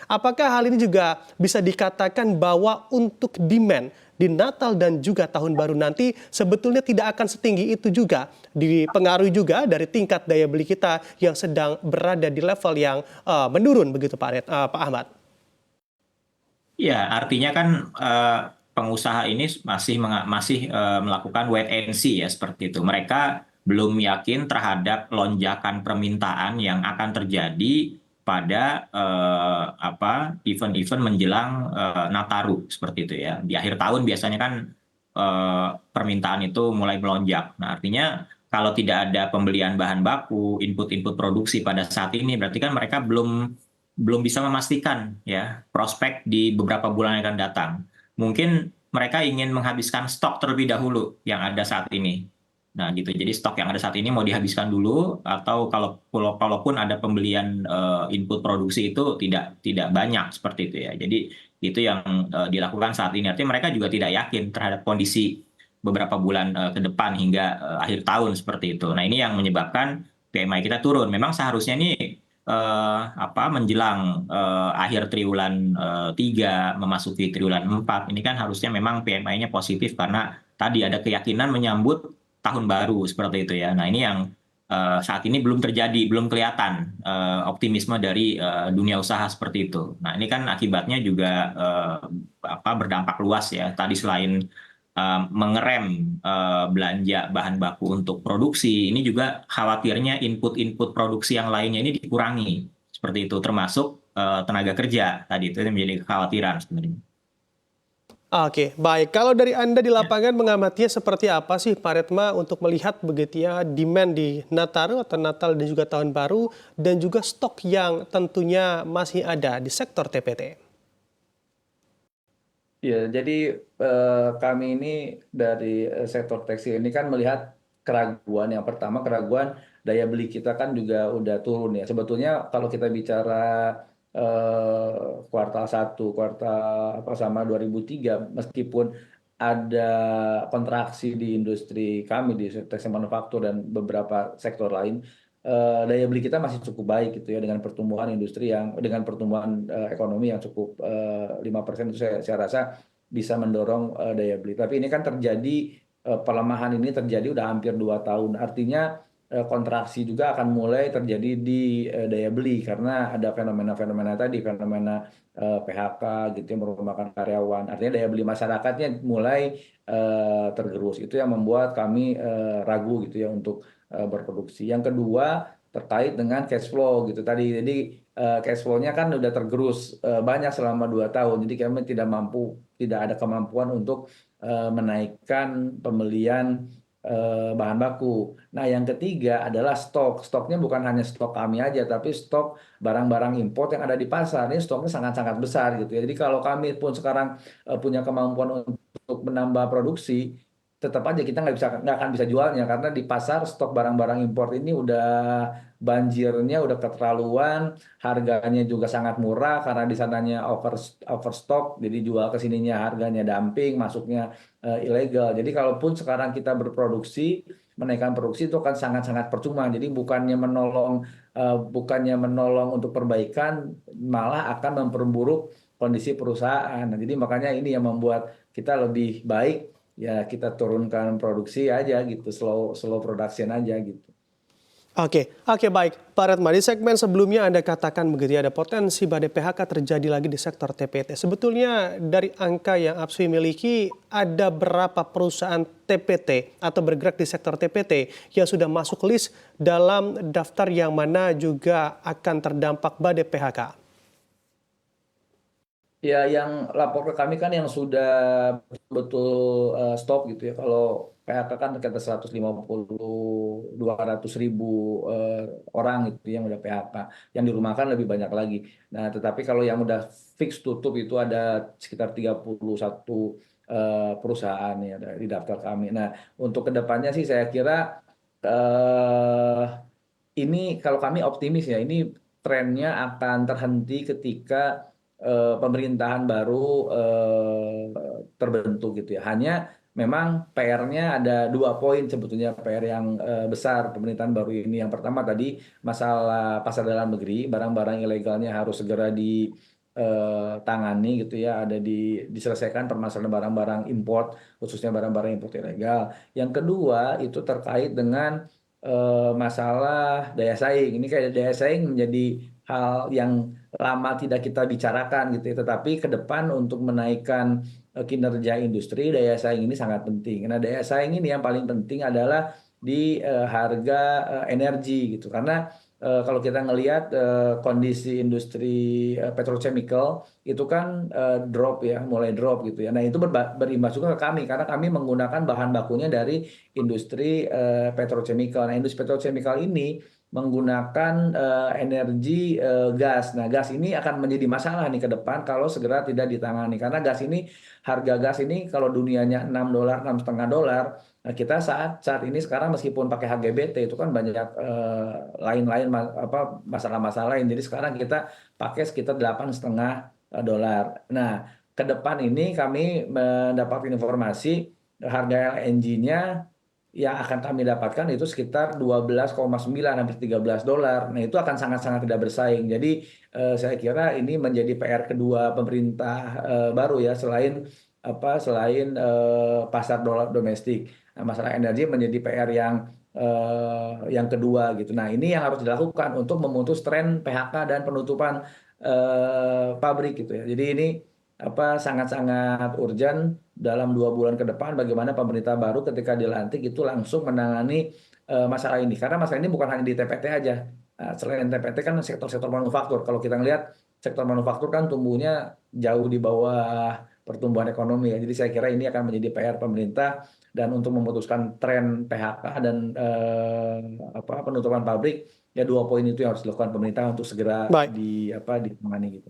Apakah hal ini juga bisa dikatakan bahwa untuk demand di Natal dan juga Tahun Baru nanti sebetulnya tidak akan setinggi itu juga, dipengaruhi juga dari tingkat daya beli kita yang sedang berada di level yang menurun begitu Pak Ahmad? Ya, artinya kan pengusaha ini masih melakukan wait and see ya seperti itu. Mereka belum yakin terhadap lonjakan permintaan yang akan terjadi pada event-event menjelang Nataru seperti itu ya. Di akhir tahun biasanya kan permintaan itu mulai melonjak. Nah, artinya kalau tidak ada pembelian bahan baku, input-input produksi pada saat ini, berarti kan mereka belum bisa memastikan ya prospek di beberapa bulan yang akan datang. Mungkin mereka ingin menghabiskan stok terlebih dahulu yang ada saat ini. Nah, gitu. Jadi stok yang ada saat ini mau dihabiskan dulu atau kalaupun ada pembelian input produksi itu tidak banyak seperti itu ya. Jadi itu yang dilakukan saat ini. Artinya mereka juga tidak yakin terhadap kondisi beberapa bulan ke depan hingga akhir tahun seperti itu. Nah, ini yang menyebabkan PMI kita turun. Memang seharusnya ini menjelang akhir triwulan 3 memasuki triwulan 4 ini kan harusnya memang PMI-nya positif karena tadi ada keyakinan menyambut tahun baru seperti itu ya. Nah, ini yang saat ini belum terjadi, belum kelihatan optimisme dari dunia usaha seperti itu. Nah, ini kan akibatnya juga berdampak luas ya. Tadi selain mengerem belanja bahan baku untuk produksi, ini juga khawatirnya input-input produksi yang lainnya ini dikurangi. Seperti itu, termasuk tenaga kerja tadi itu yang menjadi kekhawatiran sebenarnya. Oke, baik. Kalau dari Anda di Ya. lapangan mengamatinya seperti apa sih Pak Retma untuk melihat begitu ya demand di Nataru atau Natal dan juga Tahun Baru dan juga stok yang tentunya masih ada di sektor TPT? Ya, jadi kami ini dari sektor tekstil ini kan melihat keraguan. Yang pertama keraguan daya beli kita kan juga udah turun ya. Sebetulnya kalau kita bicara kuartal 1, kuartal apa sama 2003, meskipun ada kontraksi di industri kami di tekstil manufaktur dan beberapa sektor lain, daya beli kita masih cukup baik gitu ya dengan pertumbuhan industri yang dengan pertumbuhan ekonomi yang cukup 5% itu saya rasa bisa mendorong daya beli. Tapi ini kan terjadi pelemahan ini terjadi udah hampir 2 tahun. Artinya kontraksi juga akan mulai terjadi di daya beli karena ada fenomena-fenomena tadi, fenomena PHK gitu yang merumahkan karyawan. Artinya daya beli masyarakatnya mulai tergerus. Itu yang membuat kami ragu gitu ya untuk berproduksi. Yang kedua terkait dengan cash flow gitu tadi. Jadi cash flow-nya kan udah tergerus banyak selama 2 tahun. Jadi kami tidak ada kemampuan untuk menaikkan pembelian bahan baku. Nah, yang ketiga adalah stok. Stoknya bukan hanya stok kami aja, tapi stok barang-barang import yang ada di pasar. Ini stoknya sangat-sangat besar gitu ya. Jadi kalau kami pun sekarang punya kemampuan untuk menambah produksi, tetap aja kita nggak akan bisa jualnya karena di pasar stok barang-barang impor ini udah banjirnya udah keterlaluan, harganya juga sangat murah karena di sananya overstock, jadi jual ke sininya harganya dumping, masuknya ilegal. Jadi kalaupun sekarang kita berproduksi, menaikkan produksi itu akan sangat-sangat percuma. Jadi bukannya menolong untuk perbaikan, malah akan memperburuk kondisi perusahaan. Nah, jadi makanya ini yang membuat kita lebih baik ya kita turunkan produksi aja gitu, slow slow production aja gitu. Oke, oke baik. Pak Retma, di segmen sebelumnya Anda katakan begitu ya, ada potensi badai PHK terjadi lagi di sektor TPT. Sebetulnya dari angka yang APSWI miliki, ada berapa perusahaan TPT atau bergerak di sektor TPT yang sudah masuk list dalam daftar yang mana juga akan terdampak badai PHK? Ya, yang lapor ke kami kan yang sudah betul stop gitu ya. Kalau PHK kan sekitar 150-200 ribu orang itu yang udah PHK. Yang dirumahkan lebih banyak lagi. Nah, tetapi kalau yang udah fix tutup itu ada sekitar 31 perusahaan ya di daftar kami. Nah, untuk kedepannya sih saya kira eh, ini kalau kami optimis ya, ini trennya akan terhenti ketika pemerintahan baru terbentuk gitu ya. Hanya memang PR-nya ada 2 poin sebetulnya PR yang besar pemerintahan baru ini. Yang pertama tadi masalah pasar dalam negeri, barang-barang ilegalnya harus segera tangani gitu ya, ada diselesaikan permasalahan barang-barang import, khususnya barang-barang import ilegal. Yang kedua itu terkait dengan masalah daya saing. Ini kayak daya saing menjadi hal yang lama tidak kita bicarakan gitu ya, tetapi ke depan untuk menaikkan kinerja industri, daya saing ini sangat penting. Nah, daya saing ini yang paling penting adalah di harga energi gitu, karena kalau kita ngelihat kondisi industri petrochemical itu kan drop ya, mulai drop gitu ya. Nah, itu berimbas juga ke kami karena kami menggunakan bahan bakunya dari industri petrochemical. Nah, industri petrochemical ini menggunakan energi gas. Nah, gas ini akan menjadi masalah nih ke depan kalau segera tidak ditangani, karena harga gas ini kalau dunianya $6, $6,5. Nah, kita saat ini sekarang meskipun pakai HGBT itu kan banyak lain-lain masalah-masalah lain. Jadi sekarang kita pakai sekitar $8,5. Nah, ke depan ini kami mendapat informasi harga LNG-nya yang akan kami dapatkan itu sekitar 12,9 hampir $13. Nah, itu akan sangat-sangat tidak bersaing. Jadi saya kira ini menjadi PR kedua pemerintah baru ya, selain pasar dolar domestik. Nah, masalah energi menjadi PR yang kedua gitu. Nah, ini yang harus dilakukan untuk memutus tren PHK dan penutupan pabrik gitu ya. Jadi ini sangat-sangat urgent dalam 2 bulan ke depan bagaimana pemerintah baru ketika dilantik itu langsung menangani masalah ini. Karena masalah ini bukan hanya di TPT aja. Nah, selain TPT kan sektor-sektor manufaktur. Kalau kita ngelihat sektor manufaktur kan tumbuhnya jauh di bawah pertumbuhan ekonomi ya. Jadi saya kira ini akan menjadi PR pemerintah, dan untuk memutuskan tren PHK dan penutupan pabrik ya, 2 poin itu yang harus dilakukan pemerintah untuk segera Baik. ditangani gitu.